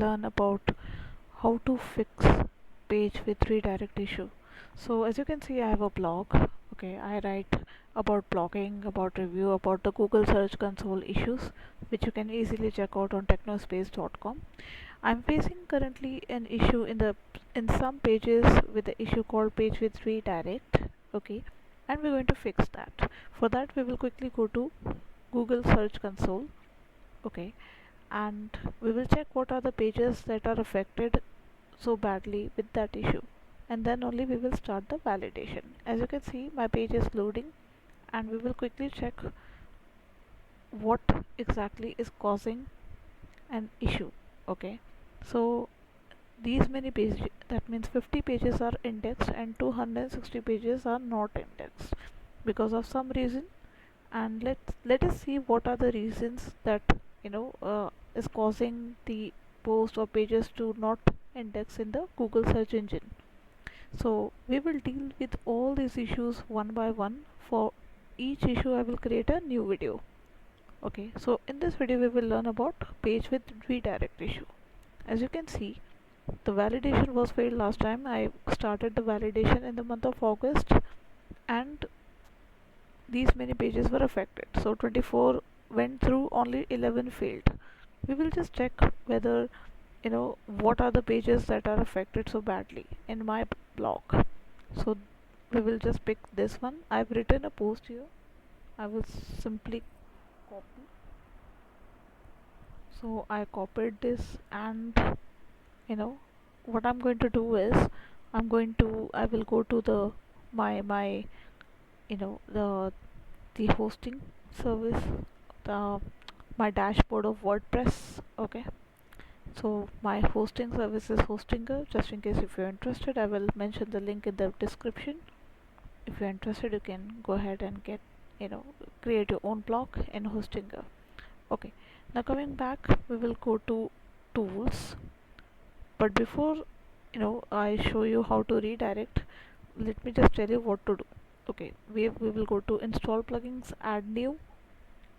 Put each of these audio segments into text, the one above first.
learn about how to fix page with redirect issue. So as you can see, I have a blog. Okay, I write about blogging, about review, about the Google Search Console issues, which you can easily check out on technospace.com. I'm facing currently an issue in some pages with the issue called page with redirect. Okay, and we're going to fix that. For that, we will quickly go to Google Search Console. Okay, and we will check what are the pages that are affected so badly with that issue, and then only we will start the validation. As you can see, my page is loading, and we will quickly check what exactly is causing an issue. Okay, so these many pages, that means 50 pages are indexed and 260 pages are not indexed because of some reason. And let us see what are the reasons that is causing the post or pages to not index in the Google search engine. So we will deal with all these issues one by one. For each issue I will create a new video. Okay, so in this video we will learn about page with redirect issue. As you can see, the validation was failed last time. I started the validation in the month of August, and these many pages were affected. So 24 went through, only 11 failed. We will just check whether what are the pages that are affected so badly in my blog. So we will just pick this one. I've written a post here. I will simply copy. So I copied this, and you know what I'm going to do is I will go to the my the hosting service, the my dashboard of WordPress. Okay, so my hosting service is Hostinger. Just in case if you're interested, I will mention the link in the description. If you're interested, you can go ahead and get create your own blog in Hostinger. Okay, now coming back, we will go to tools. But before I show you how to redirect, let me just tell you what to do. Okay, we will go to install plugins, add new.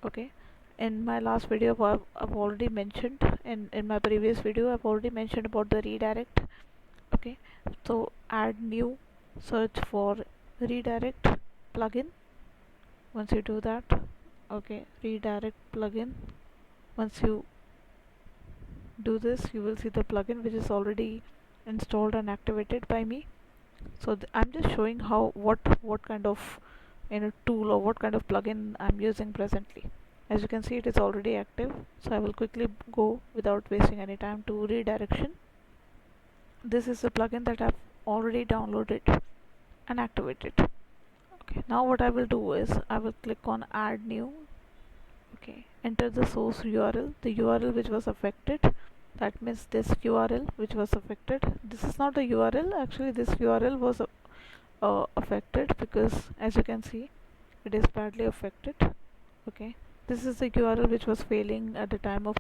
Okay, in my last video I've already mentioned, in my previous video I've already mentioned about the redirect. Okay, so add new, search for redirect plugin. Once you do that, okay, redirect plugin, once you do this, you will see the plugin which is already installed and activated by me. So I'm just showing how what kind of tool or what kind of plugin I'm using presently. As you can see, it is already active, so I will quickly go without wasting any time to redirection. This is a plugin that I've already downloaded and activated. Okay, now what I will do is I will click on add new. Okay, enter the source URL, the URL which was affected. That means this URL which was affected. This is not a URL, actually this URL was affected because as you can see, it is badly affected. Okay, this is the URL which was failing at the time of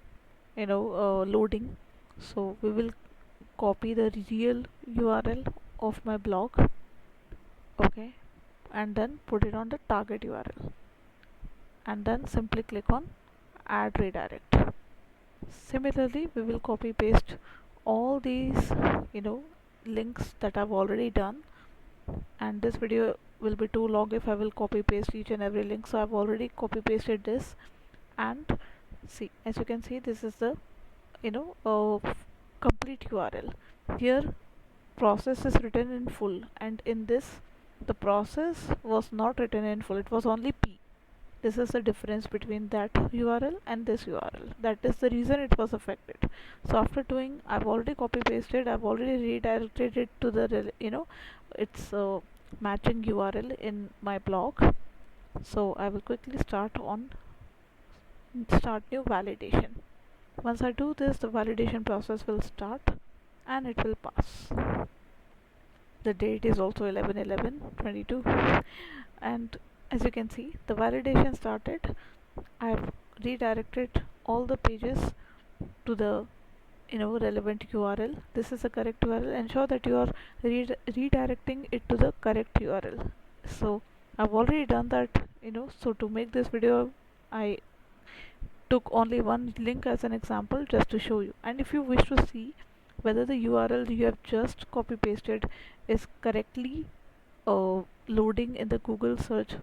loading. So we will copy the real URL of my blog. Okay, and then put it on the target URL, and then simply click on add redirect. Similarly, we will copy paste all these links that I've already done, and this video will be too long if I will copy paste each and every link. So I've already copy pasted this, and see, as you can see, this is the complete URL. Here process is written in full, and in this the process was not written in full, it was only P. This is the difference between that URL and this URL. That is the reason it was affected. So after doing, I've already copy pasted, I've already redirected it to the it's matching URL in my blog. So I will quickly start new validation. Once I do this, the validation process will start and it will pass. The date is also 11/11/22, and as you can see, the validation started. I've redirected all the pages to the relevant URL. This is the correct URL. Ensure that you are redirecting it to the correct URL. So I've already done that. So to make this video, I took only one link as an example just to show you. And if you wish to see whether the URL you have just copy pasted is correctly loading in the Google search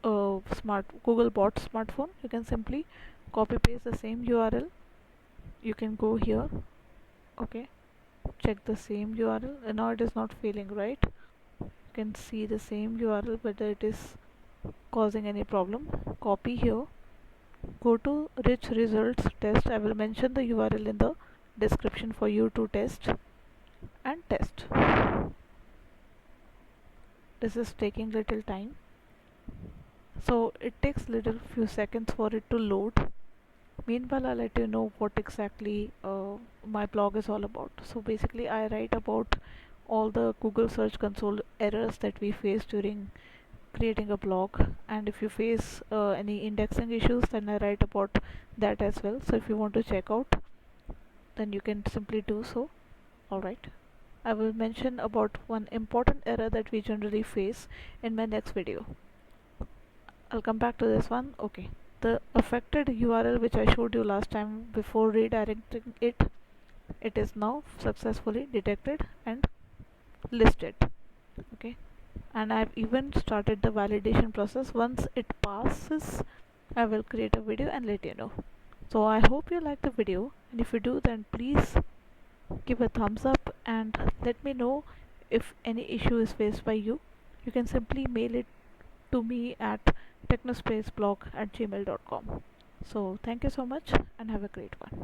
smart Google bot smartphone, you can simply copy paste the same URL. You can go here, okay, check the same URL, and now it is not failing, right? You can see the same URL whether it is causing any problem. Copy here, go to rich results test. I will mention the URL in the description for you to test and test. This is taking little time, so it takes little few seconds for it to load. Meanwhile, I'll let you know what exactly my blog is all about. So basically, I write about all the Google Search Console errors that we face during creating a blog, and if you face any indexing issues, then I write about that as well. So if you want to check out, then you can simply do so. Alright, I will mention about one important error that we generally face in my next video. I'll come back to this one. Okay, the affected URL which I showed you last time before redirecting it is now successfully detected and listed. Okay, and I've even started the validation process. Once it passes, I will create a video and let you know. So I hope you like the video, and if you do, then please give a thumbs up and let me know if any issue is faced by you. You can simply mail it to me at technospaceblog@gmail.com. So thank you so much and have a great one.